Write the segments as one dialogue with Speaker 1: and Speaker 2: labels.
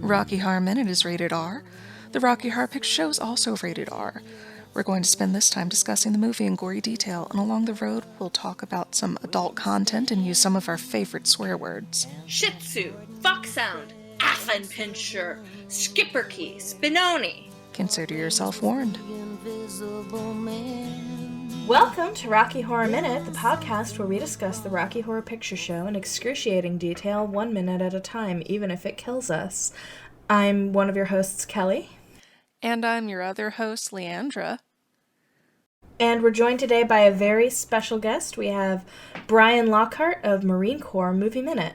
Speaker 1: Rocky Horror Minute is rated R. The Rocky Horror Picture Show is also rated R. We're going to spend this time discussing the movie in gory detail, and along the road we'll talk about some adult content and use some of our favorite swear words.
Speaker 2: Shih Tzu, Foxhound, Affenpinscher, Skipperkey, Spinoni.
Speaker 1: Consider yourself warned.
Speaker 3: Welcome to Rocky Horror Minute, the podcast where we discuss the Rocky Horror Picture Show in excruciating detail, 1 minute at a time, even if it kills us. I'm one of your hosts, Kelly.
Speaker 1: And I'm your other host, Leandra.
Speaker 3: And we're joined today by a very special guest. We have Bryon Lockhart of Marine Corps Movie Minute.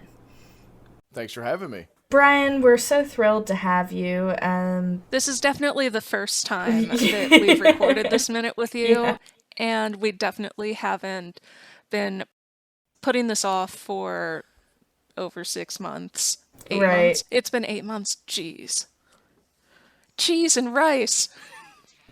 Speaker 4: Thanks for having me.
Speaker 3: Bryon, we're so thrilled to have you.
Speaker 1: This is definitely the first time that we've recorded this minute with you. Yeah. And we definitely haven't been putting this off for over 6 months. 8 months. It's been 8 months. Jeez. Cheese and rice.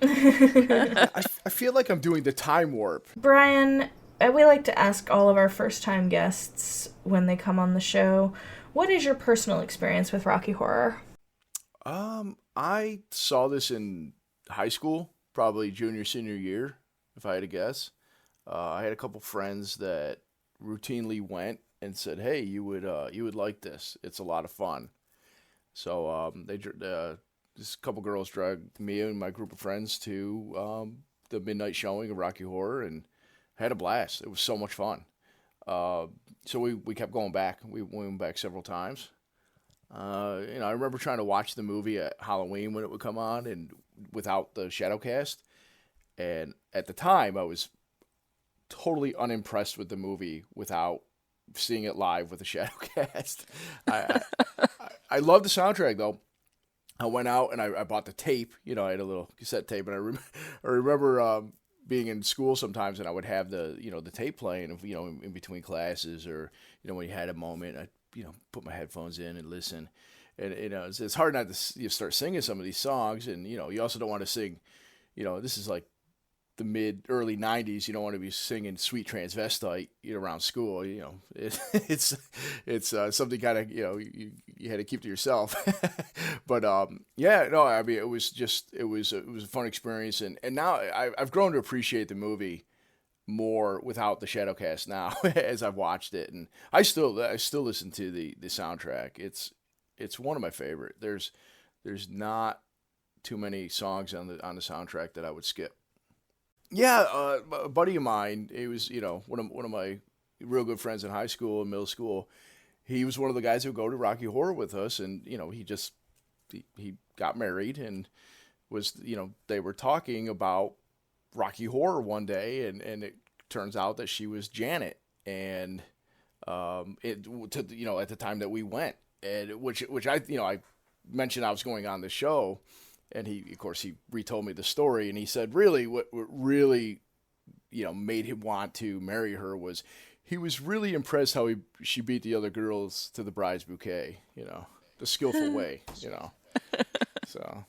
Speaker 4: I feel like I'm doing the time warp.
Speaker 3: Bryon, we like to ask all of our first-time guests when they come on the show, what is your personal experience with Rocky Horror?
Speaker 4: I saw this in high school, probably junior, senior year, if I had to guess. I had a couple friends that routinely went and said, "Hey, you would like this. It's a lot of fun." So this couple girls dragged me and my group of friends to the midnight showing of Rocky Horror and had a blast. It was so much fun. So we kept going back. We went back several times. I remember trying to watch the movie at Halloween when it would come on and without the shadow cast. And at the time, I was totally unimpressed with the movie without seeing it live with the shadow cast. I love the soundtrack, though. I went out and I bought the tape. I had a little cassette tape, and I remember being in school sometimes, and I would have the tape playing, in between classes, or when you had a moment, I put my headphones in and listen. And it's hard not to start singing some of these songs, and you also don't want to sing. This is like the early 90s. You don't want to be singing "Sweet Transvestite" around school. It's something kind of you had to keep to yourself. But it was a fun experience, and now I've grown to appreciate the movie more without the shadow cast now as I've watched it, and I still listen to the soundtrack. It's one of my favorite. There's not too many songs on the soundtrack that I would skip. Yeah, a buddy of mine, he was, one of my real good friends in high school and middle school. He was one of the guys who would go to Rocky Horror with us, and, he got married and was, they were talking about Rocky Horror one day, and it turns out that she was Janet, and at the time that we went, and which I mentioned I was going on the show. And he retold me the story, and he said really what really, made him want to marry her was he was really impressed how she beat the other girls to the bride's bouquet, the skillful way, So.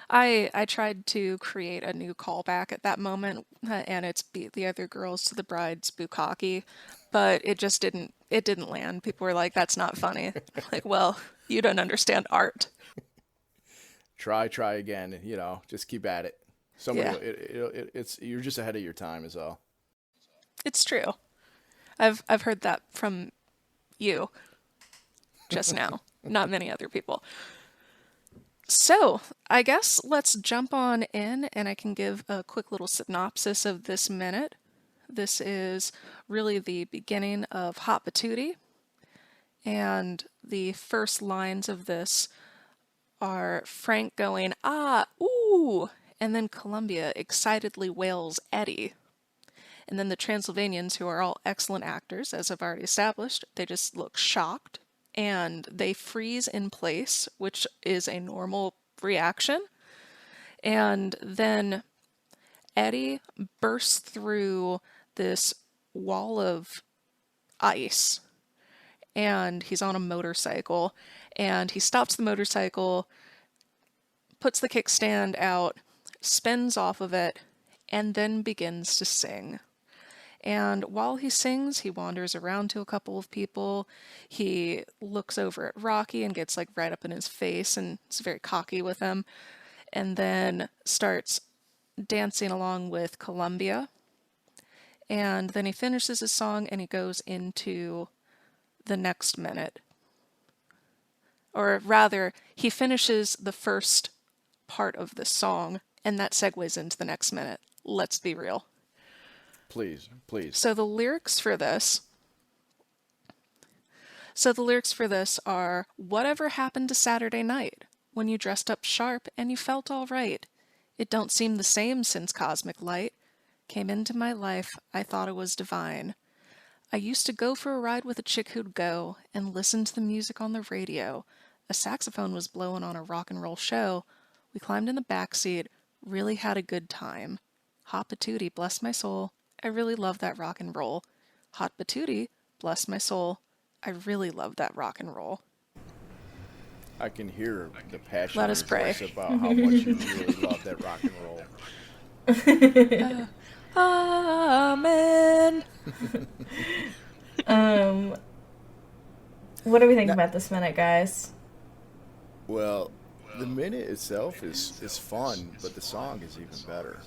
Speaker 1: I tried to create a new callback at that moment, and it's beat the other girls to the bride's bukkake, but it just didn't land. People were like, "That's not funny." Like, well, you don't understand art.
Speaker 4: Try again. Just keep at it. It's you're just ahead of your time is all.
Speaker 1: It's true. I've heard that from you just now. Not many other people. So I guess let's jump on in, and I can give a quick little synopsis of this minute. This is really the beginning of Hot Patootie, and the first lines of this are Frank going, "Ah, ooh," and then Columbia excitedly wails Eddie. And then the Transylvanians, who are all excellent actors, as I've already established, they just look shocked, and they freeze in place, which is a normal reaction. And then Eddie bursts through this wall of ice, and he's on a motorcycle, and he stops the motorcycle, puts the kickstand out, spins off of it, and then begins to sing. And while he sings, he wanders around to a couple of people. He looks over at Rocky and gets like right up in his face and is very cocky with him. And then starts dancing along with Columbia. And then he finishes his song and he goes into the next minute. Or rather, he finishes the first part of the song and that segues into the next minute. Let's be real.
Speaker 4: Please, please.
Speaker 1: So the lyrics for this are, whatever happened to Saturday night when you dressed up sharp and you felt all right? It don't seem the same since cosmic light came into my life. I thought it was divine. I used to go for a ride with a chick who'd go and listen to the music on the radio. A saxophone was blowing on a rock and roll show. We climbed in the back seat, really had a good time. Hot patootie, bless my soul. I really love that rock and roll. Hot patootie, bless my soul. I really love that rock and roll.
Speaker 4: I can hear the passion
Speaker 1: Let
Speaker 4: in
Speaker 1: us
Speaker 4: your
Speaker 1: pray.
Speaker 4: voice about how much you really love that rock and roll.
Speaker 1: Amen.
Speaker 3: What do we think about this minute, guys?
Speaker 4: Well, the minute itself is fun, but the song is even better.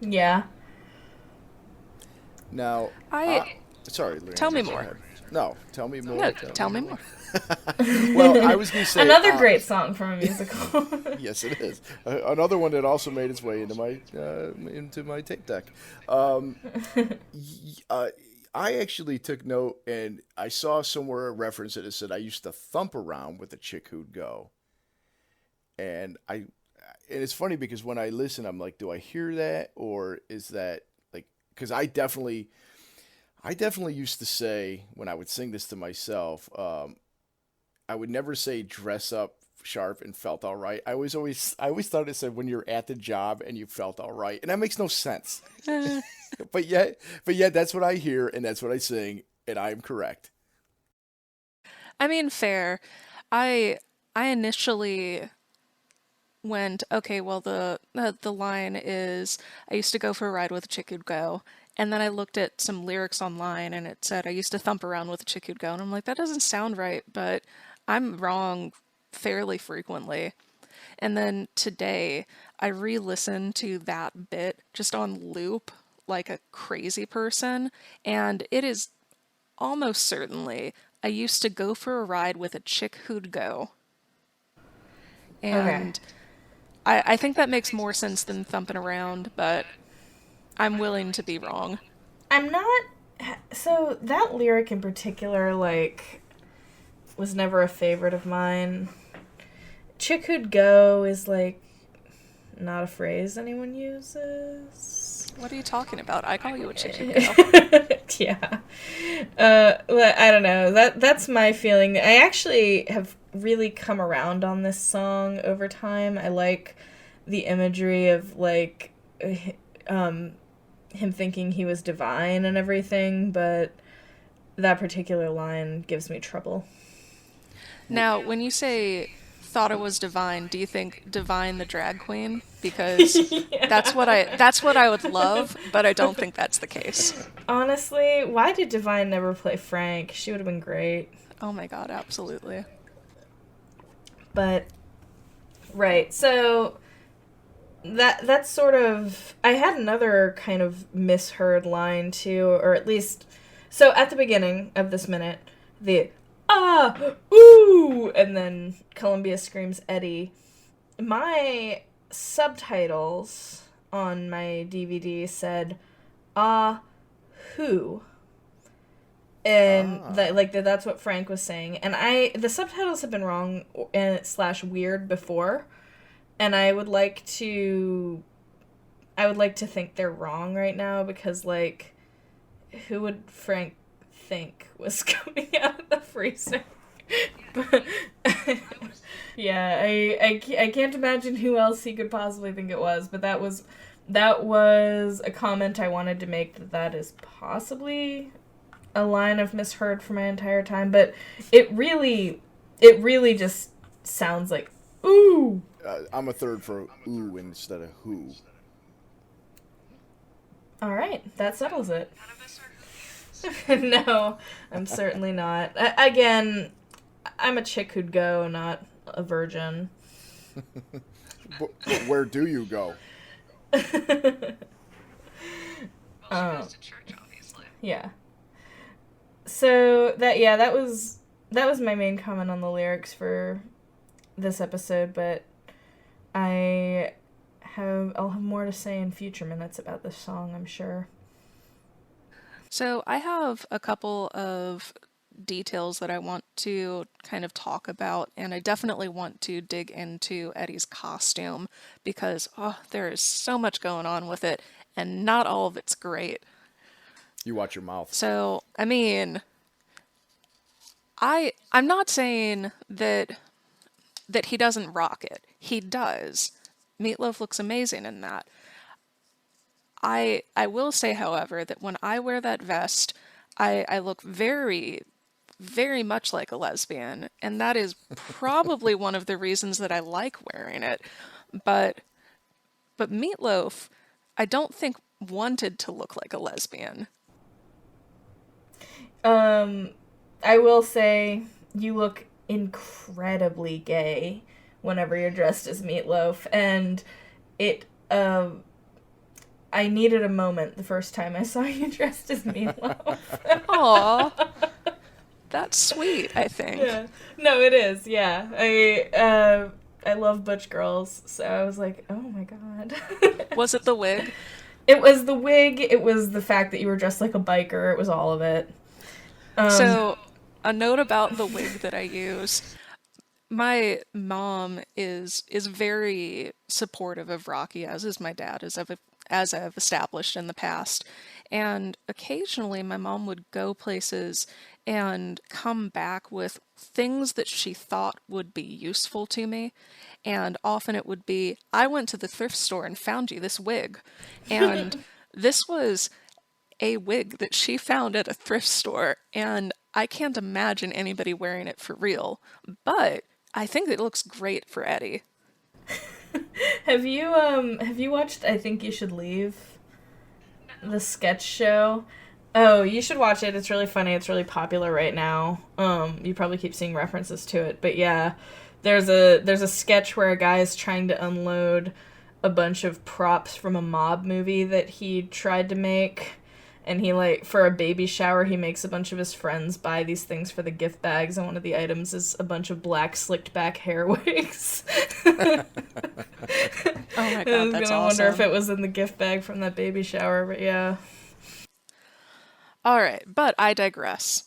Speaker 3: Yeah.
Speaker 4: Now, sorry, Leandra,
Speaker 1: Tell me
Speaker 4: go
Speaker 1: more.
Speaker 4: ahead. No, tell me more.
Speaker 1: No, tell me more.
Speaker 4: Well, I was going to say
Speaker 3: Another great song from a musical.
Speaker 4: Yes, it is. Another one that also made its way into my tape deck. I actually took note, and I saw somewhere a reference that it said I used to thump around with a chick who'd go, and it's funny because when I listen, I'm like, do I hear that, or is that like, because I definitely used to say when I would sing this to myself, I would never say dress up sharp and felt all right. I always thought it said when you're at the job and you felt all right, and that makes no sense. but yet that's what I hear and that's what I sing, and I am correct.
Speaker 1: I mean, fair. I initially went, okay, well, the line is, I used to go for a ride with a chick who'd go. And then I looked at some lyrics online and it said, I used to thump around with a chick who'd go. And I'm like, that doesn't sound right, but I'm wrong fairly frequently. And then today, I re-listened to that bit just on loop like a crazy person. And it is almost certainly, I used to go for a ride with a chick who'd go. And I think that makes more sense than thumping around, but I'm willing to be wrong.
Speaker 3: I'm not... So, that lyric in particular, like, was never a favorite of mine. Chick who'd go is, like, not a phrase anyone uses.
Speaker 1: What are you talking about? I call you a chick who'd go.
Speaker 3: Yeah. I don't know. That's my feeling. I actually have really come around on this song over time. I like the imagery of, like, him thinking he was divine and everything, but that particular line gives me trouble.
Speaker 1: Now, when you say thought it was divine, do you think Divine the drag queen? Because
Speaker 3: Yeah.
Speaker 1: that's what I would love, but I don't think that's the case.
Speaker 3: Honestly, why did Divine never play Frank? She would have been great.
Speaker 1: Oh my god, absolutely.
Speaker 3: But right, so that's sort of, I had another kind of misheard line too, or at least, so at the beginning of this minute, the ooh, and then Columbia screams Eddie. My subtitles on my DVD said who, and that's what Frank was saying, and the subtitles have been wrong / weird before, and I would like to think they're wrong right now, because, like, who would Frank think was coming out of the freezer? But, yeah, I can't imagine who else he could possibly think it was, but that was a comment I wanted to make, that is possibly a line I've misheard for my entire time, but it really just sounds like ooh.
Speaker 4: I'm a third for ooh instead of who.
Speaker 3: All right, that settles it. No, I'm certainly not. Again, I'm a chick who'd go, not a virgin.
Speaker 4: But where do you go?
Speaker 3: Yeah. So that was my main comment on the lyrics for this episode, but I'll have more to say in future minutes about this song, I'm sure.
Speaker 1: So I have a couple of details that I want to kind of talk about, and I definitely want to dig into Eddie's costume because there is so much going on with it, and not all of it's great.
Speaker 4: You watch your mouth.
Speaker 1: So, I mean, I'm not saying that he doesn't rock it. He does. Meatloaf looks amazing in that. I will say, however, that when I wear that vest, I look very, very much like a lesbian, and that is probably one of the reasons that I like wearing it. But Meatloaf, I don't think wanted to look like a lesbian.
Speaker 3: I will say you look incredibly gay whenever you're dressed as Meatloaf, and it I needed a moment the first time I saw you dressed as Meatloaf.
Speaker 1: Aw, that's sweet, I think.
Speaker 3: Yeah. No, it is. Yeah. I love butch girls, so I was like, oh my god.
Speaker 1: Was it the wig?
Speaker 3: It was the wig. It was the fact that you were dressed like a biker. It was all of it.
Speaker 1: So, a note about the wig that I use. My mom is very supportive of Rocky, as is my dad, as I've established in the past. And occasionally my mom would go places and come back with things that she thought would be useful to me. And often it would be, I went to the thrift store and found you this wig. And this was a wig that she found at a thrift store, and I can't imagine anybody wearing it for real. But I think it looks great for Eddie.
Speaker 3: Have you watched I Think You Should Leave? The sketch show? Oh, you should watch it. It's really funny. It's really popular right now. You probably keep seeing references to it, but yeah, there's a sketch where a guy is trying to unload a bunch of props from a mob movie that he tried to make. And he, like, for a baby shower, he makes a bunch of his friends buy these things for the gift bags, and one of the items is a bunch of black slicked back hair wigs.
Speaker 1: Oh my god,
Speaker 3: I was
Speaker 1: that's
Speaker 3: gonna
Speaker 1: awesome.
Speaker 3: wonder if it was in the gift bag from that baby shower, but yeah.
Speaker 1: Alright, but I digress.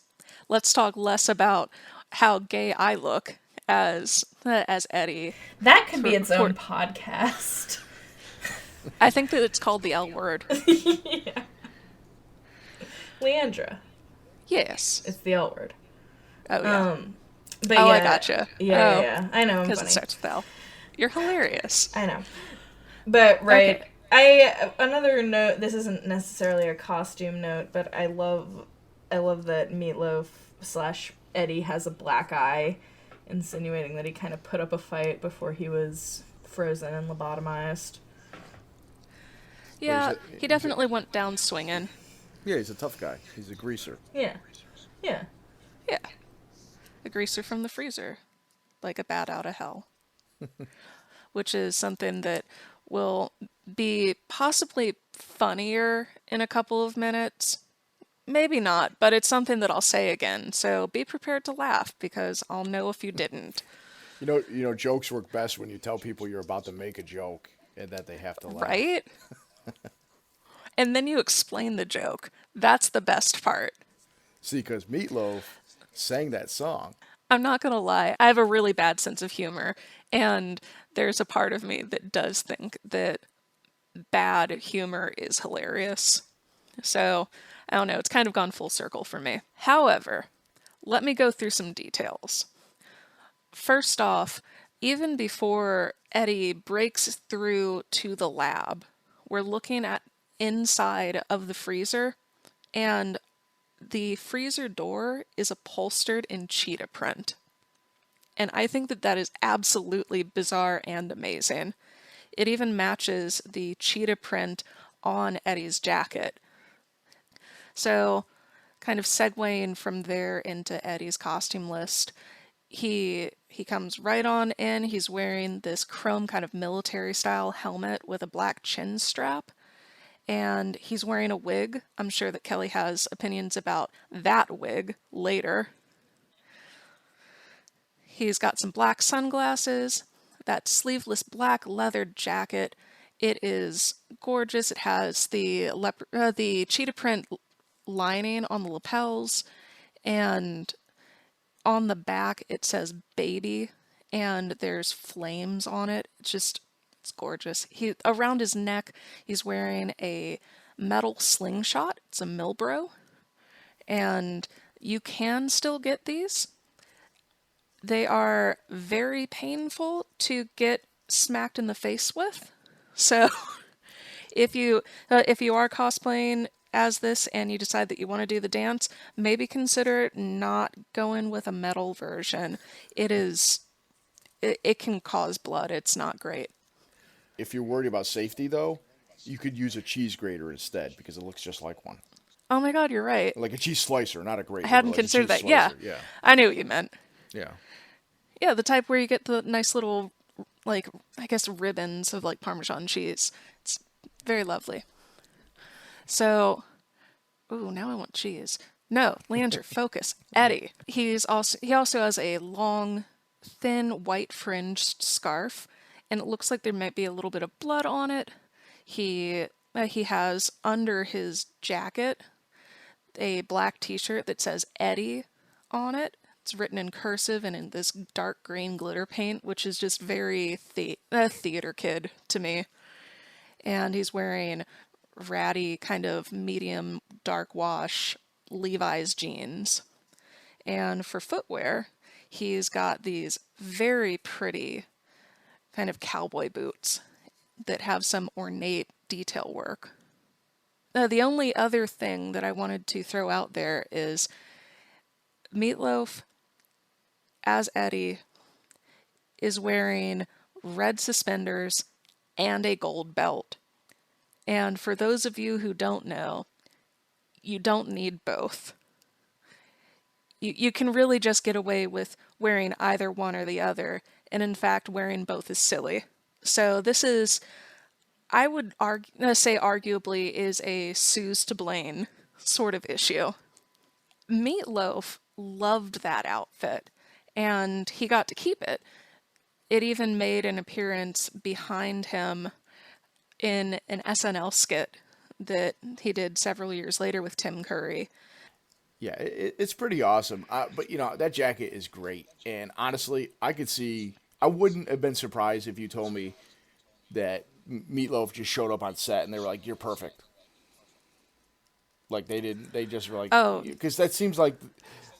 Speaker 1: Let's talk less about how gay I look as Eddie.
Speaker 3: That could be its own podcast.
Speaker 1: I think that it's called the L word.
Speaker 3: Yeah. Leandra.
Speaker 1: Yes.
Speaker 3: It's the L word.
Speaker 1: Oh, yeah.
Speaker 3: But
Speaker 1: Oh,
Speaker 3: yeah,
Speaker 1: I gotcha.
Speaker 3: Yeah. I know, I'm
Speaker 1: Because
Speaker 3: funny.
Speaker 1: it starts with L. You're hilarious.
Speaker 3: I know. But, right.
Speaker 1: Okay.
Speaker 3: Another note, this isn't necessarily a costume note, but I love that Meatloaf / Eddie has a black eye, insinuating that he kind of put up a fight before he was frozen and lobotomized.
Speaker 1: Yeah, he definitely went down swinging.
Speaker 4: Yeah, he's a tough guy. He's a greaser.
Speaker 3: Yeah.
Speaker 1: Yeah. A greaser from the freezer. Like a bat out of hell. Which is something that will be possibly funnier in a couple of minutes. Maybe not, but it's something that I'll say again, so be prepared to laugh, because I'll know if you didn't.
Speaker 4: You know, jokes work best when you tell people you're about to make a joke and that they have to laugh.
Speaker 1: Right? And then you explain the joke. That's the best part.
Speaker 4: See, because Meatloaf sang that song.
Speaker 1: I'm not gonna lie, I have a really bad sense of humor, and there's a part of me that does think that bad humor is hilarious. So, I don't know, it's kind of gone full circle for me. However, let me go through some details. First off, even before Eddie breaks through to the lab, we're looking at inside of the freezer, and the freezer door is upholstered in cheetah print. And I think that that is absolutely bizarre and amazing. It even matches the cheetah print on Eddie's jacket. So, kind of segueing from there into Eddie's costume list, he comes right on in. He's wearing this chrome kind of military style helmet with a black chin strap, and he's wearing a wig. I'm sure that Kelly has opinions about that wig later. He's got some black sunglasses, that sleeveless black leather jacket. It is gorgeous. It has the cheetah print lining on the lapels, and on the back it says baby, and there's flames on it. It's gorgeous. He around his neck he's wearing a metal slingshot. It's a Milbro, and you can still get these. They are very painful to get smacked in the face with. So if you are cosplaying as this and you decide that you want to do the dance, maybe consider not going with a metal version. It can cause blood. It's not great.
Speaker 4: If you're worried about safety, though, you could use a cheese grater instead because it looks just like one.
Speaker 1: Oh my god, you're right.
Speaker 4: Like a cheese slicer, not a grater.
Speaker 1: I hadn't
Speaker 4: like a
Speaker 1: considered
Speaker 4: cheese
Speaker 1: that. Yeah.
Speaker 4: slicer. Yeah.
Speaker 1: I knew what you meant.
Speaker 4: Yeah.
Speaker 1: Yeah, the type where you get the nice little, like, I guess ribbons of, like, Parmesan cheese. It's very lovely. So, ooh, now I want cheese. No, Leandra, focus. Eddie. He also has a long, thin, white fringed scarf, and it looks like there might be a little bit of blood on it. He has under his jacket a black t-shirt that says Eddie on it. It's written in cursive and in this dark green glitter paint, which is just very theater kid to me. And he's wearing ratty, kind of medium dark wash Levi's jeans. And for footwear, he's got these very pretty kind of cowboy boots that have some ornate detail work. The only other thing that I wanted to throw out there is Meatloaf, as Eddie, is wearing red suspenders and a gold belt. And for those of you who don't know, you don't need both. You can really just get away with wearing either one or the other, and in fact, wearing both is silly. So this is, I would say arguably, is a Sue's to blame sort of issue. Meatloaf loved that outfit, and he got to keep it. It even made an appearance behind him in an SNL skit that he did several years later with Tim Curry.
Speaker 4: Yeah, it's pretty awesome. But, that jacket is great. And honestly, I wouldn't have been surprised if you told me that Meatloaf just showed up on set and they were like, you're perfect. Like, they just were like,
Speaker 1: oh,
Speaker 4: because that seems like,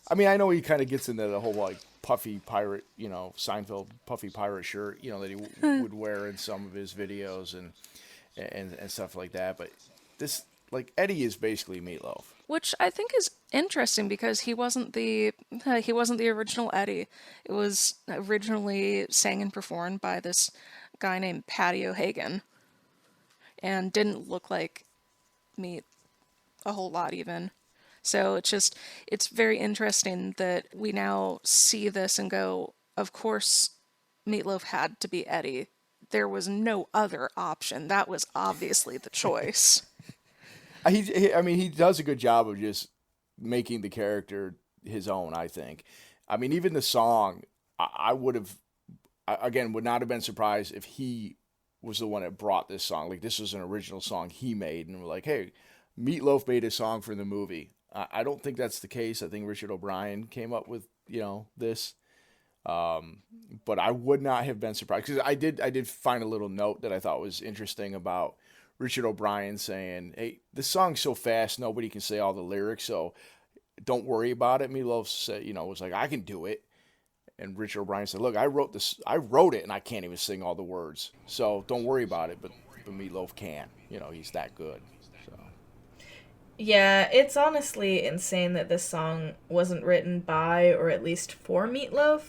Speaker 4: I know he kind of gets into the whole, like, puffy pirate, Seinfeld puffy pirate shirt, that he would wear in some of his videos and stuff like that. But this, like, Eddie is basically Meatloaf.
Speaker 1: Which I think is interesting because he wasn't the original Eddie. It was originally sang and performed by this guy named Patty O'Hagan, and didn't look like Meat a whole lot even. So it's very interesting that we now see this and go, of course, Meatloaf had to be Eddie. There was no other option. That was obviously the choice.
Speaker 4: He does a good job of just making the character his own, I think. Even the song, I would not have been surprised if he was the one that brought this song. Like, this was an original song he made, and we're like, hey, Meatloaf made a song for the movie. I don't think that's the case. I think Richard O'Brien came up with, this. But I would not have been surprised, because I did find a little note that I thought was interesting about Richard O'Brien saying, hey, this song's so fast, nobody can say all the lyrics, so don't worry about it. Meatloaf said, was like, I can do it. And Richard O'Brien said, look, I wrote it, and I can't even sing all the words. So don't worry about it, but Meatloaf can. He's that good. So.
Speaker 3: Yeah, it's honestly insane that this song wasn't written by, or at least for, Meatloaf.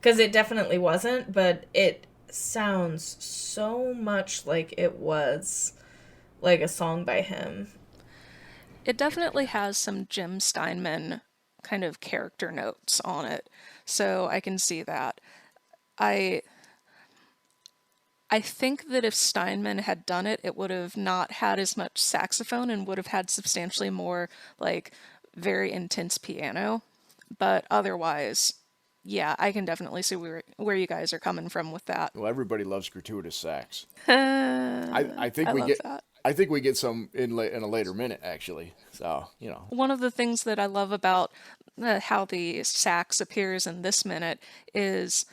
Speaker 3: Because it definitely wasn't, but it sounds so much like it was. like a song by him.
Speaker 1: It definitely has some Jim Steinman kind of character notes on it, so I can see that. I I think that if Steinman had done it, it would have not had as much saxophone and would have had substantially more, like, very intense piano. But otherwise, yeah, I can definitely see where you guys are coming from with that.
Speaker 4: Well, everybody loves gratuitous sax. I think
Speaker 1: I
Speaker 4: we
Speaker 1: love
Speaker 4: get
Speaker 1: that.
Speaker 4: I think we get some in a later minute actually. So
Speaker 1: One of the things that I love about how the sax appears in this minute is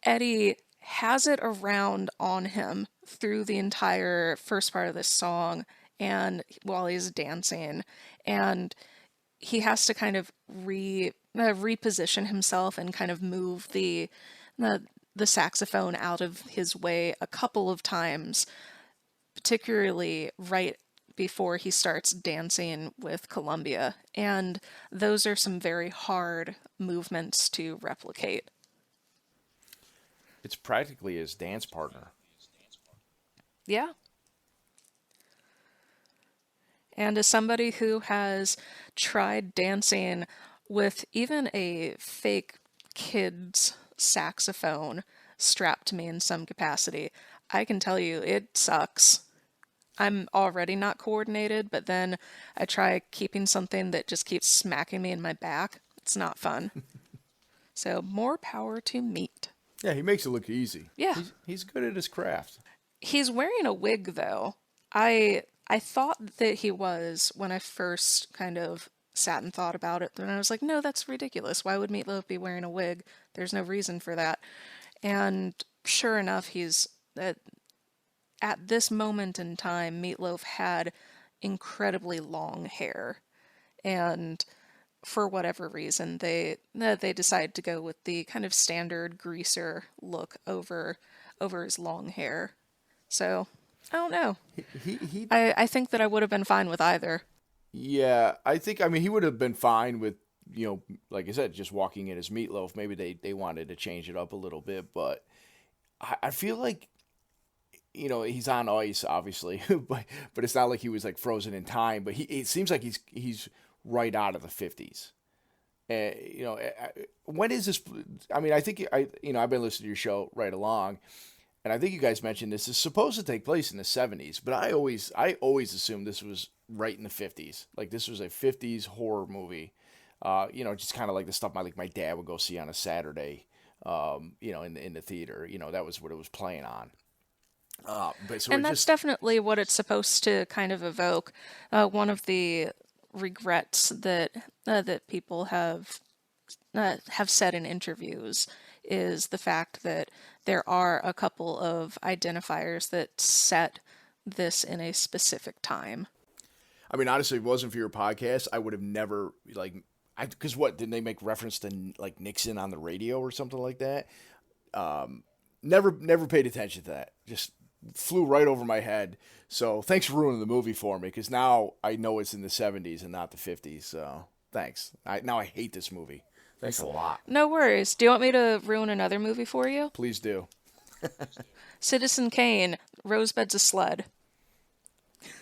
Speaker 1: Eddie has it around on him through the entire first part of this song and while he's dancing, and he has to kind of reposition himself and kind of move the the saxophone out of his way a couple of times, particularly right before he starts dancing with Columbia, and those are some very hard movements to replicate.
Speaker 4: it's practically his dance partner.
Speaker 1: Yeah. And as somebody who has tried dancing with even a fake kid's saxophone strapped to me in some capacity, I can tell you it sucks. I'm already not coordinated, but then I try keeping something that just keeps smacking me in my back. It's not fun. So more power to Meat.
Speaker 4: Yeah, he makes it look easy.
Speaker 1: Yeah.
Speaker 4: He's good at his craft.
Speaker 1: He's wearing a wig though. I thought that he was when I first kind of sat and thought about it, and I was like, no, that's ridiculous. Why would Meatloaf be wearing a wig? There's no reason for that. And sure enough, he's at this moment in time, Meatloaf had incredibly long hair, and for whatever reason, they decided to go with the kind of standard greaser look over his long hair. So I don't know.
Speaker 4: He
Speaker 1: I think that I would have been fine with either.
Speaker 4: Yeah, I mean he would have been fine with, like I said, just walking in as Meatloaf. Maybe they wanted to change it up a little bit, but I feel like he's on ice, obviously, but it's not like he was like frozen in time. But it seems like he's right out of the 50s. When is this? I mean, I think I've been listening to your show right along, and I think you guys mentioned this is supposed to take place in the 70s, but I always assumed this was right in the 50s. Like this was a 50s horror movie. Just kind of like the stuff my dad would go see on a Saturday. In the theater. That was what it was playing on.
Speaker 1: And that's definitely what it's supposed to kind of evoke. One of the regrets that people have said in interviews is the fact that there are a couple of identifiers that set this in a specific time.
Speaker 4: I mean, honestly, if it wasn't for your podcast, I would have never because what didn't they make reference to like Nixon on the radio or something like that? Never paid attention to that. Just flew right over my head. So thanks for ruining the movie for me, because now I know it's in the 70s and not the 50s. So thanks. Now I hate this movie. Thanks a lot.
Speaker 1: No worries. Do you want me to ruin another movie for you?
Speaker 4: Please do.
Speaker 1: Citizen Kane, Rosebud's a Sled.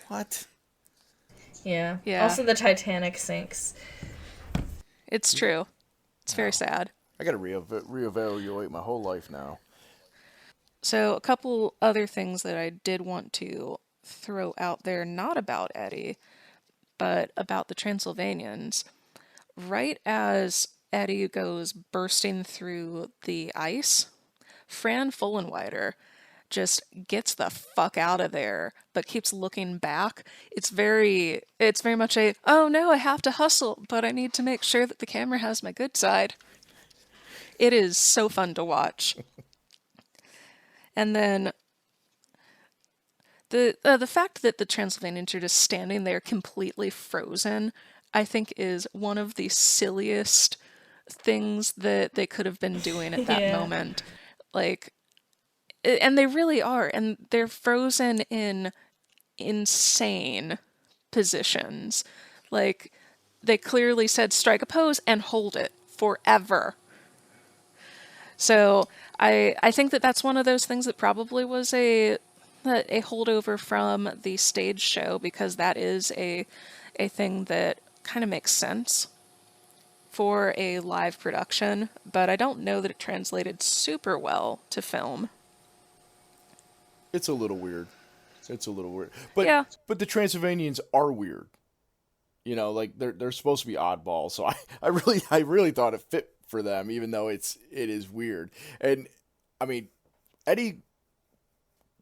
Speaker 4: What?
Speaker 3: Yeah.
Speaker 1: Yeah.
Speaker 3: Also, the Titanic sinks.
Speaker 1: It's true. It's very sad.
Speaker 4: I got to reevaluate my whole life now.
Speaker 1: So a couple other things that I did want to throw out there, not about Eddie, but about the Transylvanians. Right as Eddie goes bursting through the ice, Fran Fullenwider just gets the fuck out of there, but keeps looking back. It's very much a, oh no, I have to hustle, but I need to make sure that the camera has my good side. It is so fun to watch. And then the fact that the Transylvanians are just standing there completely frozen, I think is one of the silliest things that they could have been doing at that moment. Like, and they really are, and they're frozen in insane positions. Like, they clearly said strike a pose and hold it forever. So I think that that's one of those things that probably was a a holdover from the stage show, because that is a thing that kind of makes sense for a live production, but I don't know that it translated super well to film.
Speaker 4: It's a little weird. It's a little weird. But
Speaker 1: Yeah.
Speaker 4: the Transylvanians are weird. You know, like they're supposed to be oddballs. So I really thought it fit for them, even though it is weird. And I mean, Eddie.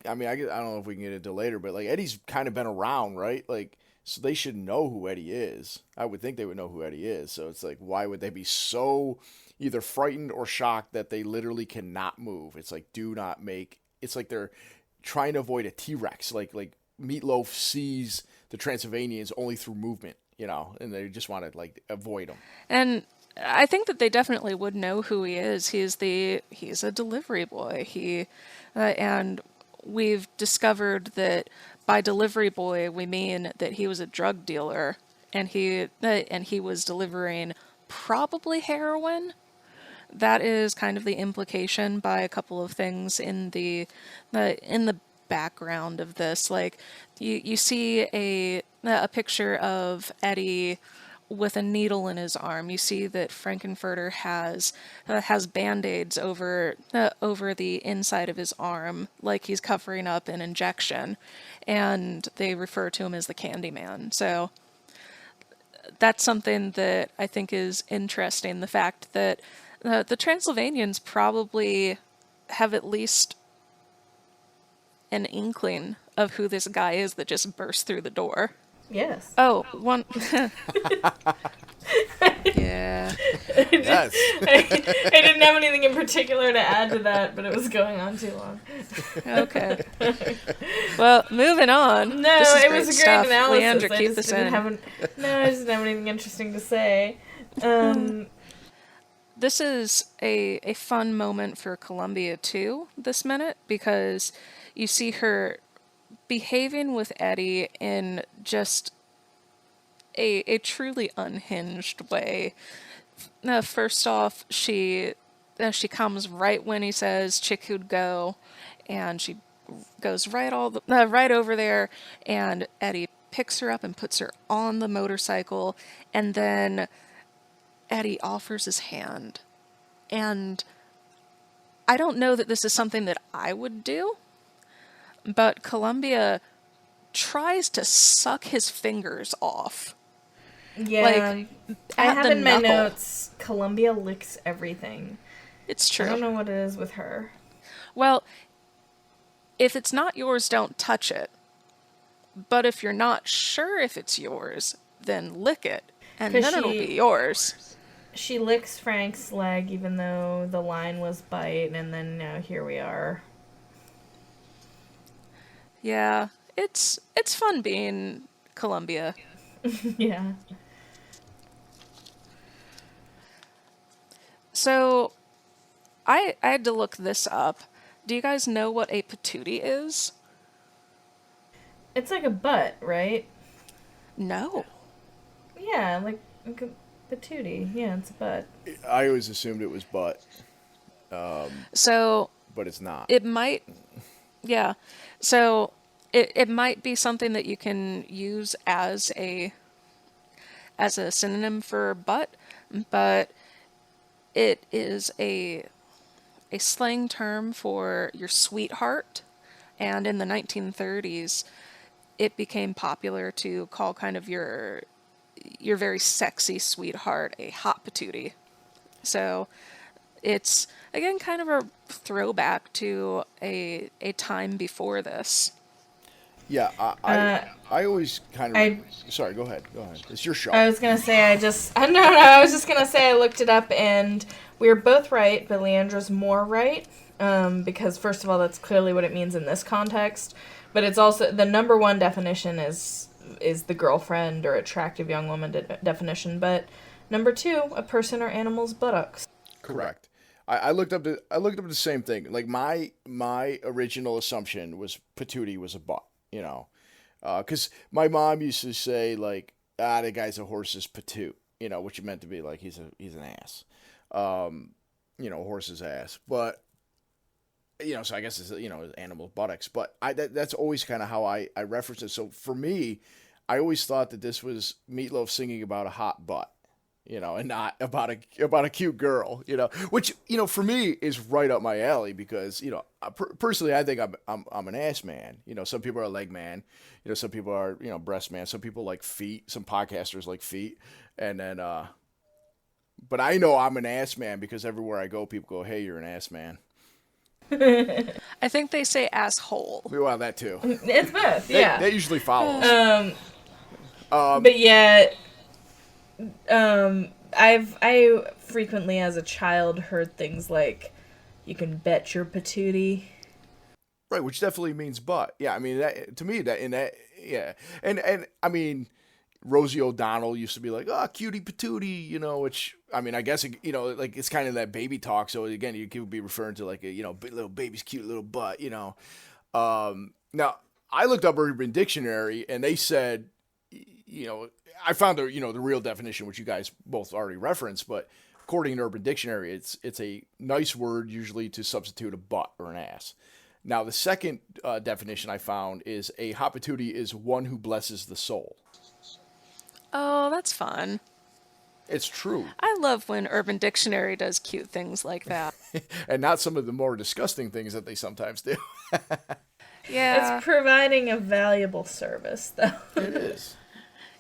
Speaker 4: I mean, I don't know if we can get into later, but like Eddie's kind of been around, right? Like, so they should know who Eddie is. I would think they would know who Eddie is. So it's like, why would they be so either frightened or shocked that they literally cannot move? It's like, do not make. It's like they're trying to avoid a T-Rex. Like Meatloaf sees the Transylvanians only through movement, you know, and they just want to like avoid them.
Speaker 1: And I think that they definitely would know who he is. He's a delivery boy. And we've discovered that by delivery boy we mean that he was a drug dealer, and he was delivering probably heroin. That is kind of the implication by a couple of things in the background of this. Like you see a picture of Eddie with a needle in his arm. You see that Frankenfurter has band-aids over the inside of his arm, like he's covering up an injection, and they refer to him as the Candyman. So that's something that I think is interesting. The fact that the Transylvanians probably have at least an inkling of who this guy is that just burst through the door.
Speaker 3: Yes.
Speaker 1: Oh, one. Yeah.
Speaker 4: Yes.
Speaker 3: I didn't have anything in particular to add to that, but it was going on too long.
Speaker 1: Okay. Well, moving on.
Speaker 3: No,
Speaker 1: This is
Speaker 3: it was a great
Speaker 1: stuff.
Speaker 3: analysis.
Speaker 1: Leandra,
Speaker 3: I
Speaker 1: keep
Speaker 3: just
Speaker 1: this
Speaker 3: didn't
Speaker 1: in.
Speaker 3: I just didn't have anything interesting to say.
Speaker 1: This is a fun moment for Columbia too, this minute, because you see her behaving with Eddie in just a truly unhinged way. First off, she comes right when he says chick who'd go, and she goes right over there, and Eddie picks her up and puts her on the motorcycle, and then Eddie offers his hand. And I don't know that this is something that I would do, but Columbia tries to suck his fingers off.
Speaker 3: Yeah.
Speaker 1: Like,
Speaker 3: I
Speaker 1: at
Speaker 3: have
Speaker 1: the
Speaker 3: in my
Speaker 1: knuckle.
Speaker 3: notes, Columbia licks everything.
Speaker 1: It's
Speaker 3: I
Speaker 1: true.
Speaker 3: don't know what it is with her.
Speaker 1: Well, if it's not yours, don't touch it. But if you're not sure if it's yours, then lick it, and
Speaker 3: 'Cause
Speaker 1: then it'll
Speaker 3: she-
Speaker 1: be yours.
Speaker 3: She licks Frank's leg even though the line was bite, and then now here we are.
Speaker 1: Yeah, it's fun being Columbia.
Speaker 3: Yeah.
Speaker 1: So, I had to look this up. Do you guys know what a patootie is?
Speaker 3: It's like a butt, right?
Speaker 1: No.
Speaker 3: Yeah, like a patootie. Yeah, it's a butt.
Speaker 4: I always assumed it was butt,
Speaker 1: So,
Speaker 4: but it's not.
Speaker 1: it might, yeah. So, it might be something that you can use as a synonym for butt, but it is a slang term for your sweetheart, and in the 1930s it became popular to call kind of your very sexy sweetheart a hot patootie. So it's again kind of a throwback to a time before this.
Speaker 4: Yeah, I always kind of. Sorry, go ahead. It's your show.
Speaker 3: I was gonna say I was just gonna say I looked it up and we were both right, but Leandra's more right. Because first of all, that's clearly what it means in this context. But it's also the number one definition is the girlfriend or attractive young woman definition. But number two, a person or animal's buttocks.
Speaker 4: Correct. I looked up the same thing. Like my original assumption was patootie was a butt. You know, because my mom used to say like, the guy's a horse's patoot. You know, which it meant to be like he's an ass. You know, horse's ass. But So I guess it's, animal buttocks, but that's always kind of how I reference it. So for me, I always thought that this was Meatloaf singing about a hot butt, and not about a cute girl, which, for me is right up my alley because, personally, I think I'm an ass man. Some people are a leg man, some people are, breast man, some people like feet, some podcasters like feet. And then, but I know I'm an ass man because everywhere I go, people go, "Hey, you're an ass man."
Speaker 1: I think they say asshole.
Speaker 4: Well, that too.
Speaker 3: It's both, yeah.
Speaker 4: That usually follows.
Speaker 3: But yeah, I frequently as a child heard things like, "You can bet your patootie."
Speaker 4: Right, which definitely means butt. Yeah, I mean, that, to me, yeah. And I mean, Rosie O'Donnell used to be like, "Oh, cutie patootie," which, I mean, I guess, like, it's kind of that baby talk. So again, you could be referring to like a, little baby's cute little butt, Now, I looked up Urban Dictionary and they said, I found the real definition, which you guys both already referenced, but according to Urban Dictionary, it's a nice word usually to substitute a butt or an ass. Now, the second definition I found is a hot patootie is one who blesses the soul.
Speaker 1: Oh, that's fun.
Speaker 4: It's true.
Speaker 1: I love when Urban Dictionary does cute things like that.
Speaker 4: And not some of the more disgusting things that they sometimes do.
Speaker 1: Yeah.
Speaker 3: It's providing a valuable service, though.
Speaker 4: It is.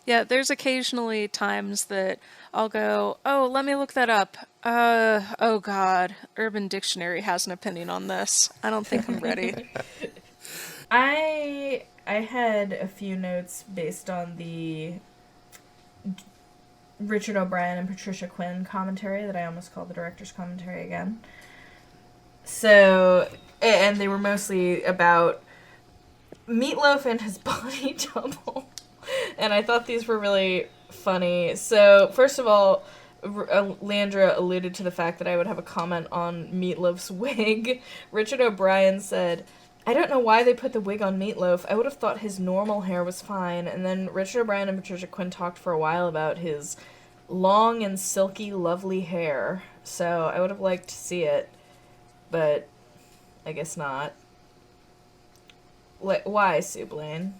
Speaker 1: Yeah, there's occasionally times that I'll go, "Oh, let me look that up. Oh God, Urban Dictionary has an opinion on this. I don't think I'm ready."
Speaker 3: I had a few notes based on the Richard O'Brien and Patricia Quinn commentary that I almost called the director's commentary again. So, and they were mostly about Meatloaf and his body double. And I thought these were really funny. So, first of all, Leandra alluded to the fact that I would have a comment on Meatloaf's wig. Richard O'Brien said, "I don't know why they put the wig on Meatloaf. I would have thought his normal hair was fine." And then Richard O'Brien and Patricia Quinn talked for a while about his long and silky, lovely hair. So I would have liked to see it, but I guess not. Why, Sue Blaine?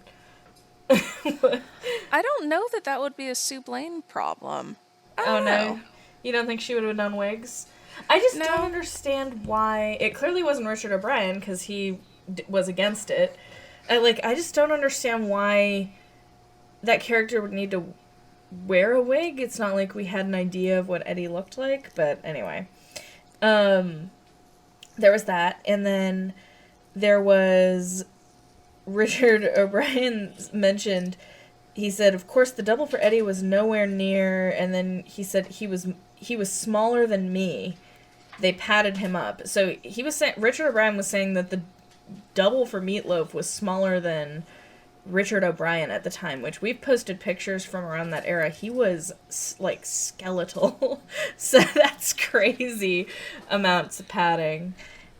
Speaker 1: I don't know that would be a Sue Blaine problem. I don't know.
Speaker 3: No? You don't think she would have done wigs? I just
Speaker 1: No.
Speaker 3: don't understand why. It clearly wasn't Richard O'Brien because he was against it. I just don't understand why that character would need to wear a wig. It's not like we had an idea of what Eddie looked like, but anyway. There was that, and then there was Richard O'Brien mentioned, he said, "Of course the double for Eddie was nowhere near," and then he said he was smaller than me. They padded him up. So he was saying, Richard O'Brien was saying that the double for Meatloaf was smaller than Richard O'Brien at the time, which we've posted pictures from around that era. He was like skeletal. So that's crazy amounts of padding.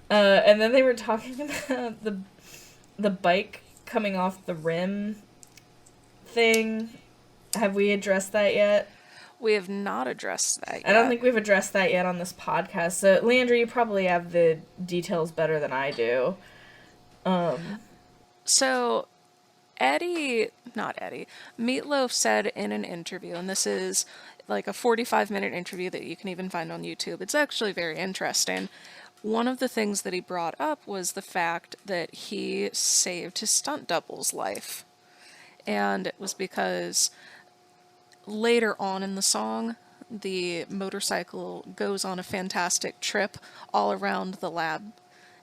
Speaker 3: And then they were talking about the bike coming off the rim thing. Have we addressed that yet?
Speaker 1: We have not addressed that yet.
Speaker 3: I don't think we've addressed that yet on this podcast. So, Leandra, you probably have the details better than I do.
Speaker 1: So, Meatloaf said in an interview, and this is like a 45-minute interview that you can even find on YouTube. It's actually very interesting. One of the things that he brought up was the fact that he saved his stunt double's life. And it was because later on in the song, the motorcycle goes on a fantastic trip all around the lab,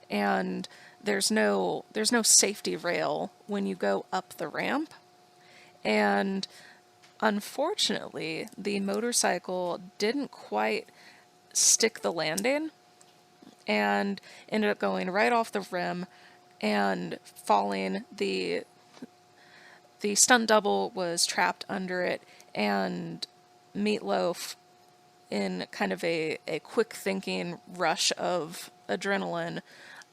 Speaker 1: and there's no safety rail when you go up the ramp. And unfortunately, the motorcycle didn't quite stick the landing and ended up going right off the rim and falling. The stunt double was trapped under it, and Meatloaf, in kind of a quick thinking rush of adrenaline,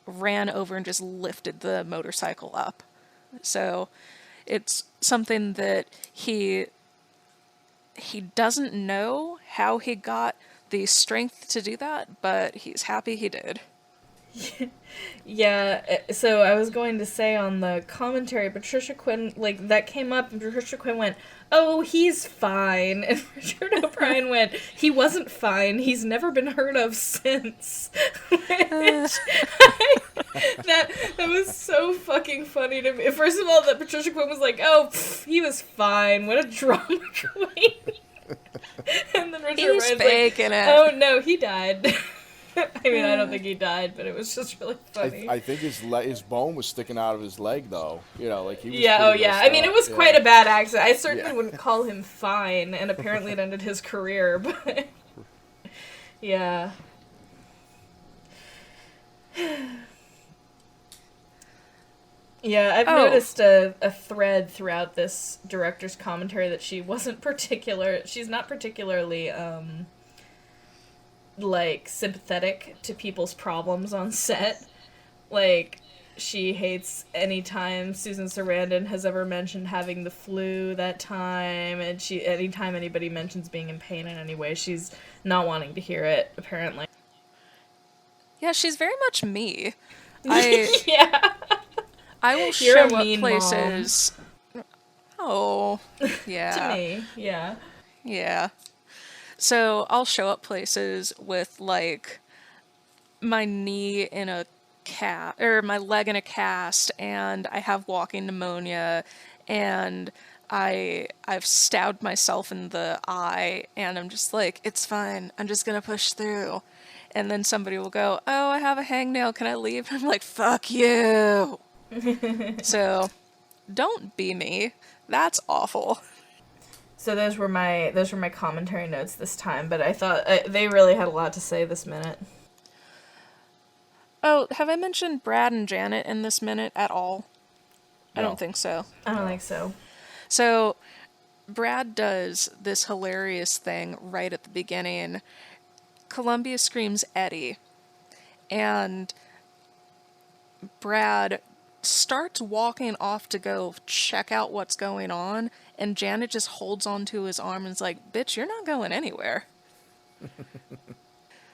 Speaker 1: ran over and just lifted the motorcycle up. So it's something that he doesn't know how he got the strength to do that, but he's happy he did.
Speaker 3: Yeah, so I was going to say on the commentary, Patricia Quinn, like, that came up, and Patricia Quinn went, "Oh, he's fine." And Richard O'Brien went, "He wasn't fine. He's never been heard of since." Which, that was so fucking funny to me. First of all, that Patricia Quinn was like, "Oh, pff, he was fine. What a drama queen." And then Richard
Speaker 1: He's
Speaker 3: O'Brien's
Speaker 1: faking
Speaker 3: like,
Speaker 1: it.
Speaker 3: "Oh no, he died." I mean, I don't think he died, but it was just really funny.
Speaker 4: I think his bone was sticking out of his leg, though. You know, like he was.
Speaker 3: Yeah, oh
Speaker 4: pretty
Speaker 3: yeah.
Speaker 4: messed
Speaker 3: I mean,
Speaker 4: up.
Speaker 3: it was
Speaker 4: Yeah.
Speaker 3: quite a bad accident. I certainly
Speaker 4: Yeah.
Speaker 3: wouldn't call him fine, and apparently it ended his career, but yeah. Yeah, I've
Speaker 1: Oh.
Speaker 3: noticed a thread throughout this director's commentary that she's not particularly, like, sympathetic to people's problems on set. Like, she hates any time Susan Sarandon has ever mentioned having the flu that time, and anytime anybody mentions being in pain in any way, she's not wanting to hear it, apparently.
Speaker 1: Yeah, she's very much me. I
Speaker 3: Yeah.
Speaker 1: I will
Speaker 3: You're
Speaker 1: show
Speaker 3: a
Speaker 1: up
Speaker 3: mean
Speaker 1: places. Oh,
Speaker 3: To
Speaker 1: yeah.
Speaker 3: me, yeah.
Speaker 1: Yeah. So I'll show up places with like my knee in a cast or my leg in a cast, and I have walking pneumonia, and I've stabbed myself in the eye, and I'm just like, it's fine. I'm just gonna push through. And then somebody will go, "Oh, I have a hangnail. Can I leave?" I'm like, "Fuck you." So don't be me. That's awful.
Speaker 3: So those were my commentary notes this time, but I thought they really had a lot to say this minute.
Speaker 1: Oh, have I mentioned Brad and Janet in this minute at all? I
Speaker 4: No.
Speaker 1: don't think so.
Speaker 3: I don't think so.
Speaker 1: So, Brad does this hilarious thing right at the beginning. Columbia screams Eddie, and Brad starts walking off to go check out what's going on, and Janet just holds onto his arm and is like, "Bitch, you're not going anywhere."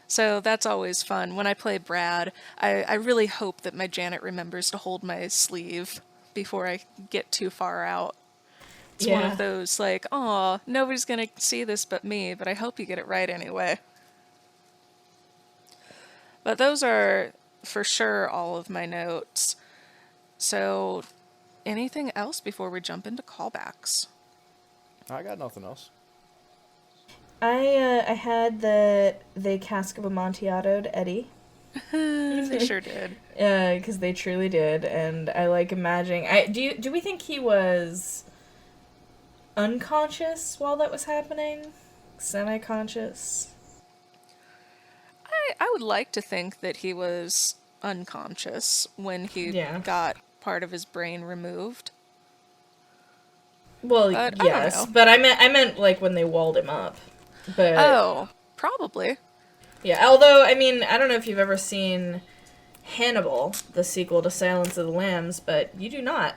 Speaker 1: So that's always fun. When I play Brad, I really hope that my Janet remembers to hold my sleeve before I get too far out. It's one
Speaker 3: Yeah.
Speaker 1: of those, like, "Aw, nobody's gonna see this but me, but I hope you get it right anyway." But those are, for sure, all of my notes. So, anything else before we jump into callbacks?
Speaker 4: I got nothing else.
Speaker 3: I had that they cask of Amontillado Eddie.
Speaker 1: They sure did.
Speaker 3: Because they truly did, and I like imagining. Do we think he was unconscious while that was happening? Semi-conscious?
Speaker 1: I would like to think that he was unconscious when he
Speaker 3: Yeah.
Speaker 1: got part of his brain removed.
Speaker 3: Well,
Speaker 1: But I don't
Speaker 3: yes,
Speaker 1: know.
Speaker 3: but I meant like when they walled him up. But
Speaker 1: Oh, probably.
Speaker 3: yeah, although I mean, I don't know if you've ever seen Hannibal, the sequel to Silence of the Lambs, but you do not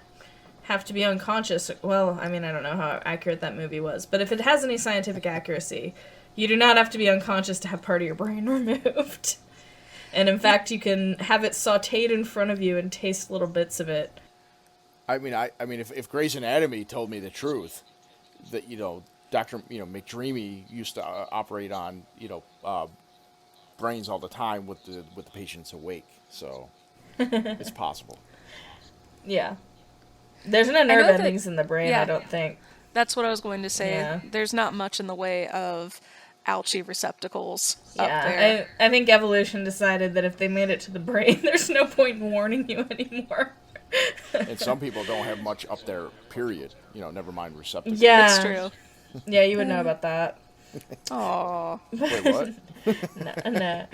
Speaker 3: have to be unconscious. Well, I mean, I don't know how accurate that movie was, but if it has any scientific accuracy, you do not have to be unconscious to have part of your brain removed. And in fact, you can have it sautéed in front of you and taste little bits of it.
Speaker 4: I mean, if Grey's Anatomy told me the truth, that Dr. McDreamy used to operate on brains all the time with the patients awake, so it's possible.
Speaker 3: Yeah. There's no
Speaker 1: know
Speaker 3: nerve
Speaker 1: that-
Speaker 3: endings in the brain,
Speaker 1: yeah.
Speaker 3: I don't think.
Speaker 1: That's what I was going to say.
Speaker 3: Yeah.
Speaker 1: There's not much in the way of Algae receptacles up
Speaker 3: Yeah,
Speaker 1: there.
Speaker 3: I think evolution decided that if they made it to the brain, there's no point in warning you anymore.
Speaker 4: And some people don't have much up there, period. Never mind receptacles.
Speaker 3: Yeah.
Speaker 1: It's true.
Speaker 3: Yeah, you would know about that.
Speaker 1: Aw.
Speaker 4: Wait, what?
Speaker 3: No.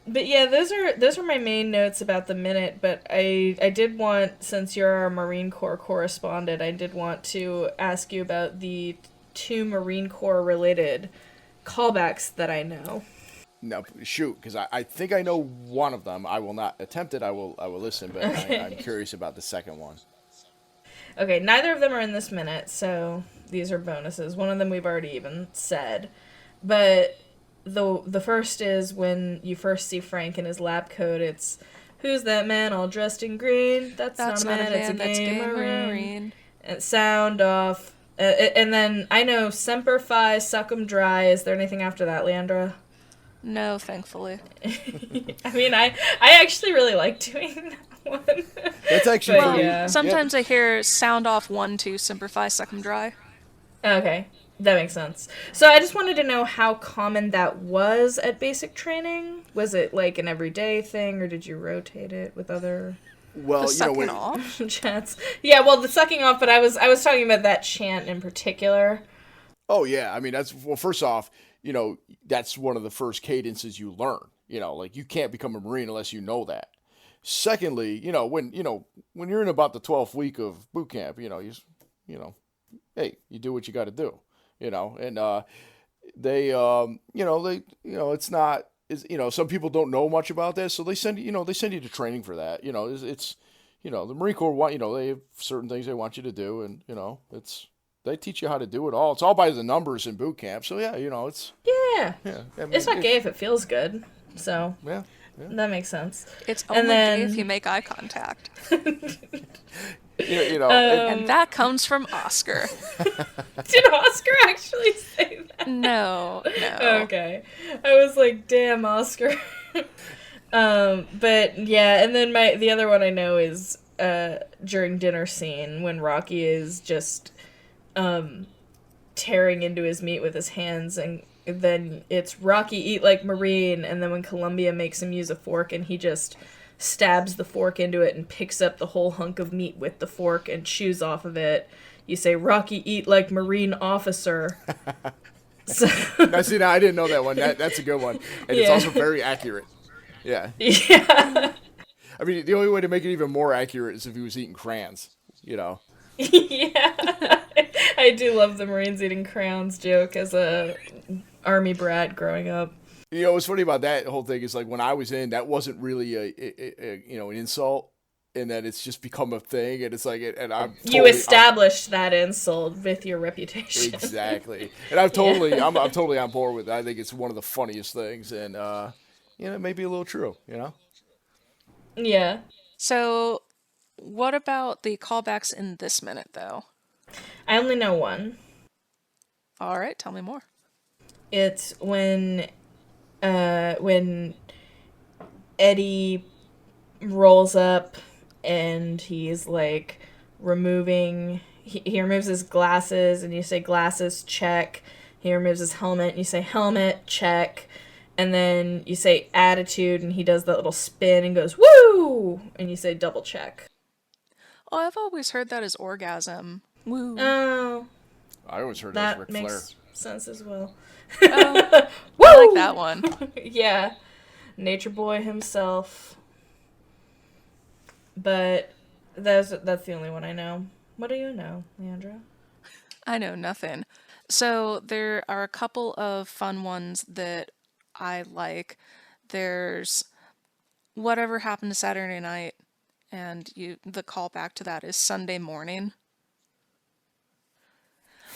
Speaker 3: But yeah, those are my main notes about the minute, but I did want, since you're our Marine Corps correspondent, I did want to ask you about the 2 Marine Corps related callbacks that I know.
Speaker 4: No, shoot, because I think I know one of them. I will not attempt it. I will listen, but I'm curious about the second one.
Speaker 3: Okay, neither of them are in this minute, so these are bonuses. One of them we've already even said. But the first is when you first see Frank in his lab coat. It's who's that man all dressed in green? That's not a man, it's a
Speaker 1: that's
Speaker 3: gay
Speaker 1: gay
Speaker 3: marine.
Speaker 1: marine.
Speaker 3: And sound off. And then I know Semper Fi, Suck 'em Dry. Is there anything after that, Leandra?
Speaker 1: No, thankfully.
Speaker 3: I mean, I actually really like doing that one.
Speaker 4: That's actually
Speaker 3: But,
Speaker 4: pretty.
Speaker 3: yeah.
Speaker 1: Sometimes I hear sound off 1, 2, simplify, suck 'em dry.
Speaker 3: Okay, that makes sense. So I just wanted to know how common that was at basic training. Was it like an everyday thing, or did you rotate it with other
Speaker 4: Well,
Speaker 1: The
Speaker 4: you know,
Speaker 1: sucking
Speaker 4: when,
Speaker 1: off.
Speaker 3: chants? Yeah, well, the sucking off, but I was talking about that chant in particular.
Speaker 4: oh yeah, I mean that's well. First off, you know that's one of the first cadences you learn. You know, like you can't become a marine unless you know that. Secondly, when you're in about the 12th week of boot camp, you know, hey, you do what you got to do. And it's not. Some people don't know much about this, so they send you to training for that. The Marine Corps they have certain things they want you to do, and they teach you how to do it all. It's all by the numbers in boot camp. So yeah, it's
Speaker 3: Yeah,
Speaker 4: yeah. I mean,
Speaker 3: it's not gay if it feels good. So
Speaker 4: Yeah.
Speaker 3: that makes sense.
Speaker 1: It's
Speaker 3: And
Speaker 1: only
Speaker 3: then-
Speaker 1: gay if you make eye contact.
Speaker 4: You know,
Speaker 1: And that comes from Oscar.
Speaker 3: Did Oscar actually say that?
Speaker 1: No.
Speaker 3: Okay. I was like, damn, Oscar. But yeah, and then the other one I know is during dinner scene when Rocky is just tearing into his meat with his hands, and then it's Rocky eat like Marine, and then when Columbia makes him use a fork and he just stabs the fork into it and picks up the whole hunk of meat with the fork and chews off of it, you say, Rocky eat like Marine officer. So,
Speaker 4: now I didn't know that one. That's a good one, and it's
Speaker 3: Yeah.
Speaker 4: also very accurate. Yeah.
Speaker 3: yeah.
Speaker 4: I mean, the only way to make it even more accurate is if he was eating crayons.
Speaker 3: Yeah. I do love the Marines eating crayons joke as a army brat growing up.
Speaker 4: What's funny about that whole thing is like when I was in, that wasn't really an insult, and that it's just become a thing, and it's like, and I'm totally,
Speaker 3: You established that insult with your reputation.
Speaker 4: exactly, and I'm totally on board with it. I think it's one of the funniest things, and it may be a little true.
Speaker 3: Yeah.
Speaker 1: So, what about the callbacks in this minute, though?
Speaker 3: I only know one.
Speaker 1: All right, tell me more.
Speaker 3: It's when Eddie rolls up and he's like he removes his glasses, and you say glasses, check. He removes his helmet and you say helmet, check. And then you say attitude and he does that little spin and goes woo, and you say double check.
Speaker 1: Oh, I've always heard that as orgasm. Woo.
Speaker 3: Oh,
Speaker 4: I always heard that
Speaker 3: that
Speaker 4: Ric Flair.
Speaker 3: makes sense as well.
Speaker 1: Oh,
Speaker 3: Woo!
Speaker 1: I like that one.
Speaker 3: Yeah, Nature Boy himself. But that's the only one I know. What do you know, Leandra?
Speaker 1: I know nothing. So there are a couple of fun ones that I like. There's whatever happened to Saturday night, and the callback to that is Sunday morning.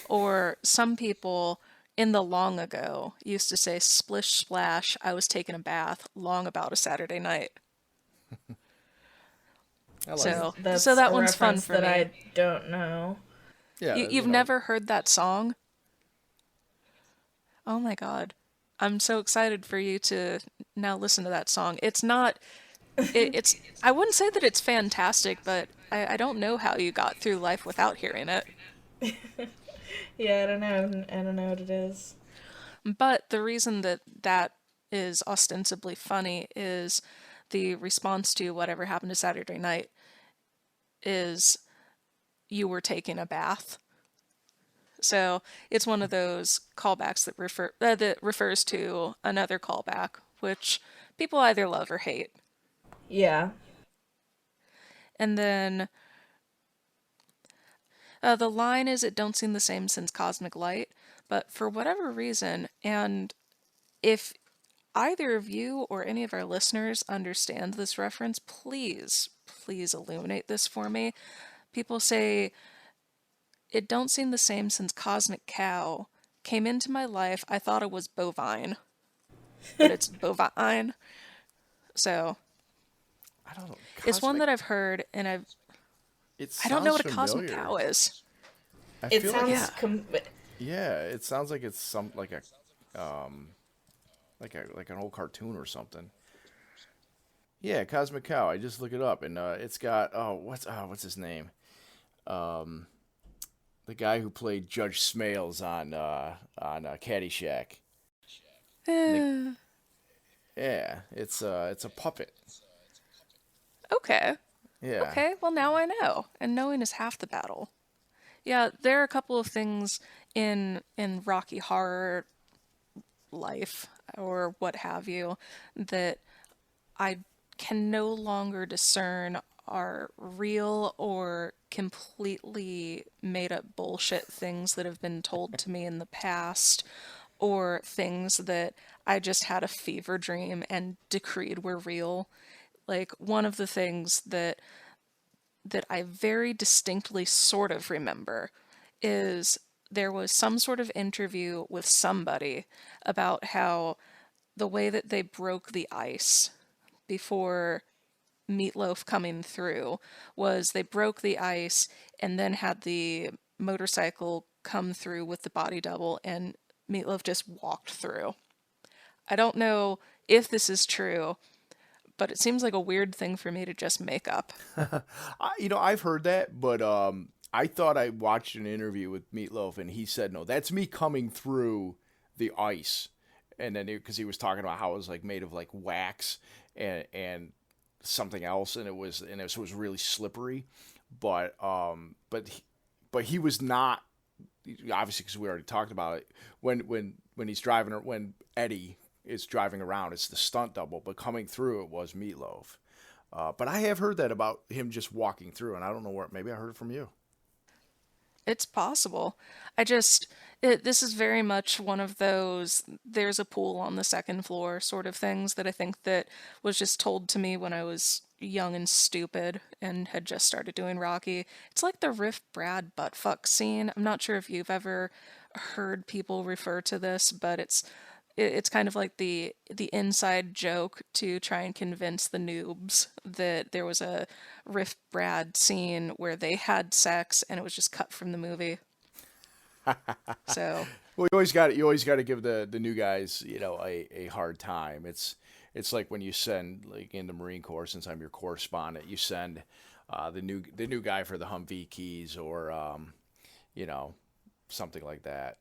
Speaker 1: Or some people in the long ago used to say splish splash, I was taking a bath long about a Saturday night.
Speaker 4: I like
Speaker 1: So
Speaker 4: it.
Speaker 3: That's
Speaker 1: that
Speaker 3: a
Speaker 1: one's fun
Speaker 3: reference
Speaker 1: for
Speaker 3: that
Speaker 1: me.
Speaker 3: I don't know.
Speaker 4: Yeah,
Speaker 1: You've never heard that song? Oh my god. I'm so excited for you to now listen to that song. It's not it's I wouldn't say that it's fantastic, but I don't know how you got through life without hearing it.
Speaker 3: Yeah, I don't know. I don't know what it is.
Speaker 1: But the reason that is ostensibly funny is the response to whatever happened to Saturday night is you were taking a bath. So it's one of those callbacks that refers to another callback, which people either love or hate.
Speaker 3: Yeah.
Speaker 1: And then the line is, "It don't seem the same since Cosmic Light," but for whatever reason, and if either of you or any of our listeners understand this reference, please illuminate this for me. People say, "It don't seem the same since Cosmic Cow came into my life. I thought it was bovine." but it's bovine. So
Speaker 4: I don't know.
Speaker 1: it's one
Speaker 4: Cosmic.
Speaker 1: that I've heard, and
Speaker 4: It
Speaker 1: I don't know
Speaker 4: sounds
Speaker 1: what a cosmic
Speaker 4: familiar.
Speaker 1: cow is.
Speaker 4: I
Speaker 3: It
Speaker 4: feel like
Speaker 3: sounds
Speaker 1: Yeah.
Speaker 4: it's yeah. It sounds like it's some like an old cartoon or something. Yeah, Cosmic Cow. I just look it up, and it's got what's his name? The guy who played Judge Smales on Caddyshack. And the,
Speaker 1: Eh,
Speaker 4: yeah, it's a puppet.
Speaker 1: okay.
Speaker 4: Yeah.
Speaker 1: Okay, well now I know, and knowing is half the battle. Yeah, there are a couple of things in Rocky Horror life or what have you that I can no longer discern are real or completely made up bullshit things that have been told to me in the past or things that I just had a fever dream and decreed were real. Like one of the things that I very distinctly sort of remember is there was some sort of interview with somebody about how the way that they broke the ice before Meatloaf coming through was they broke the ice and then had the motorcycle come through with the body double and Meatloaf just walked through. I don't know if this is true, but it seems like a weird thing for me to just make up.
Speaker 4: I've heard that, but I thought I watched an interview with Meatloaf, and he said, "No, that's me coming through the ice." And then because he was talking about how it was like made of like wax and something else, and it was really slippery, but but he was not obviously because we already talked about it when he's driving or when Eddie is driving around, it's the stunt double, but coming through it was Meatloaf. But I have heard that about him just walking through, and I don't know where. Maybe I heard it from you.
Speaker 1: It's possible. This is very much one of those there's a pool on the second floor sort of things that I think that was just told to me when I was young and stupid and had just started doing Rocky. It's like the Riff Brad buttfuck scene. I'm not sure if you've ever heard people refer to this, but it's kind of like the inside joke to try and convince the noobs that there was a Riff Brad scene where they had sex and it was just cut from the movie. So,
Speaker 4: Well, you always got to give the new guys, a hard time. It's like when you send like in the Marine Corps, since I'm your correspondent, you send the new guy for the Humvee keys or you know something like that.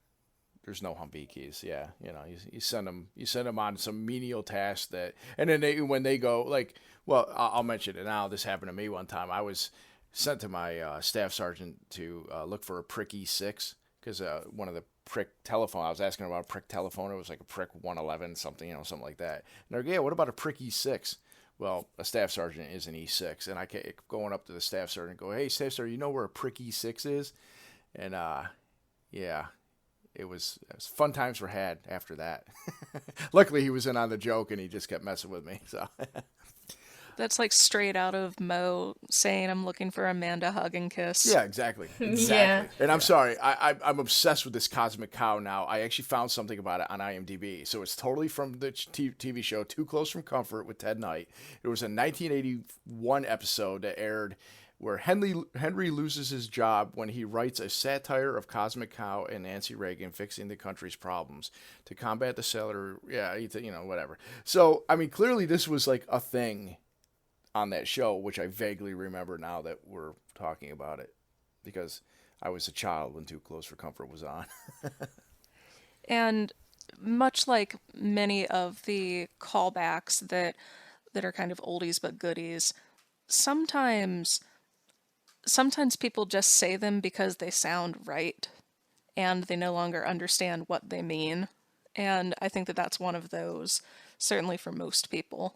Speaker 4: There's no Humvee keys. Yeah, you send them on some menial task and then when they go like, well, I'll mention it now. This happened to me one time. I was sent to my staff sergeant to look for a prick E6 because one of the prick telephone. I was asking about a prick telephone. It was like a prick 111 something, something like that. And they're like, yeah, what about a prick E6? Well, a staff sergeant is an E6, and I kept going up to the staff sergeant, and go, hey, staff sergeant, you know where a prick E6 is? And yeah, it was fun times were had after that. Luckily, he was in on the joke, and he just kept messing with me. So
Speaker 1: that's like straight out of Mo saying I'm looking for Amanda hug and kiss.
Speaker 4: yeah, exactly,
Speaker 3: Yeah.
Speaker 4: exactly. And I'm sorry, I'm obsessed with this Cosmic Cow now. I actually found something about it on IMDb, so it's totally from the TV show Too Close from Comfort with Ted Knight. It was a 1981 episode that aired where Henry loses his job when he writes a satire of Cosmic Cow and Nancy Reagan fixing the country's problems to combat the salary. Yeah, whatever. So, I mean, clearly this was like a thing on that show, which I vaguely remember now that we're talking about it because I was a child when Too Close for Comfort was on.
Speaker 1: And much like many of the callbacks that are kind of oldies but goodies, sometimes sometimes people just say them because they sound right and they no longer understand what they mean. And I think that that's one of those, certainly for most people.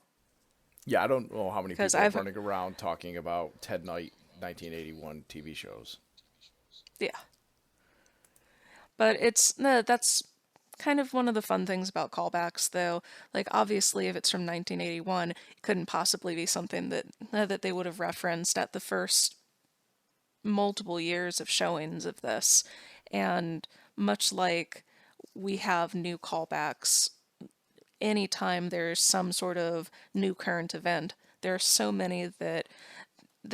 Speaker 4: Yeah, I don't know how many
Speaker 1: Because
Speaker 4: people are
Speaker 1: I've,
Speaker 4: running around talking about Ted Knight 1981 TV shows.
Speaker 1: yeah. But it's, no, that's kind of one of the fun things about callbacks, though. Like, obviously, if it's from 1981, it couldn't possibly be something that they would have referenced at the first multiple years of showings of this. And much like we have new callbacks anytime there's some sort of new current event. There are so many that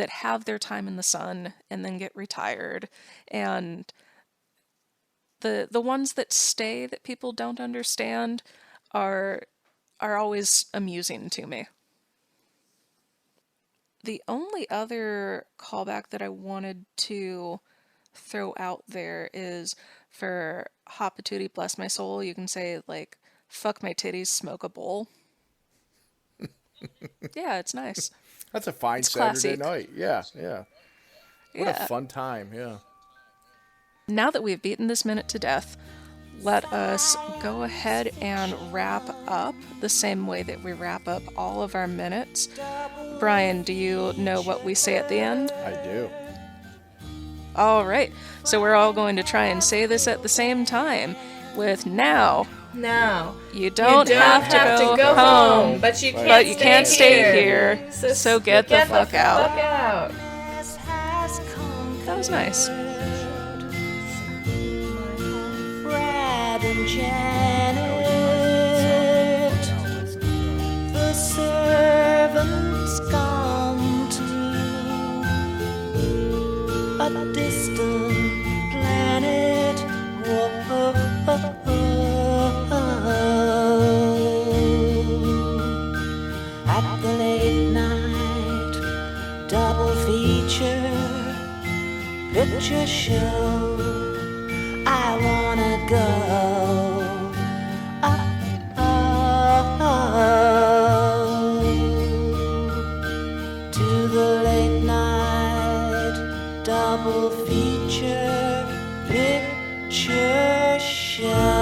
Speaker 1: have their time in the sun and then get retired, and the ones that stay that people don't understand are always amusing to me. The only other callback that I wanted to throw out there is for Hopatootie Bless My Soul, you can say like fuck my titties, smoke a bowl. Yeah, it's nice.
Speaker 4: That's a fine
Speaker 1: It's
Speaker 4: Saturday
Speaker 1: classic.
Speaker 4: night. Yeah, yeah. What
Speaker 1: Yeah.
Speaker 4: a fun time, yeah.
Speaker 1: Now that we've beaten this minute to death, let us go ahead and wrap up the same way that we wrap up all of our minutes. Bryon, do you know what we say at the end?
Speaker 4: I do.
Speaker 1: All right, so we're all going to try and say this at the same time with now.
Speaker 3: Now,
Speaker 1: You don't, have to go home,
Speaker 3: but you
Speaker 1: but you can't stay here, so get the fuck out.
Speaker 3: out.
Speaker 1: That was nice.
Speaker 5: Brad and Janet, the servants gone to a distant planet. Whoa. At the late night double feature picture show, I wanna go. To the late night double feature picture show.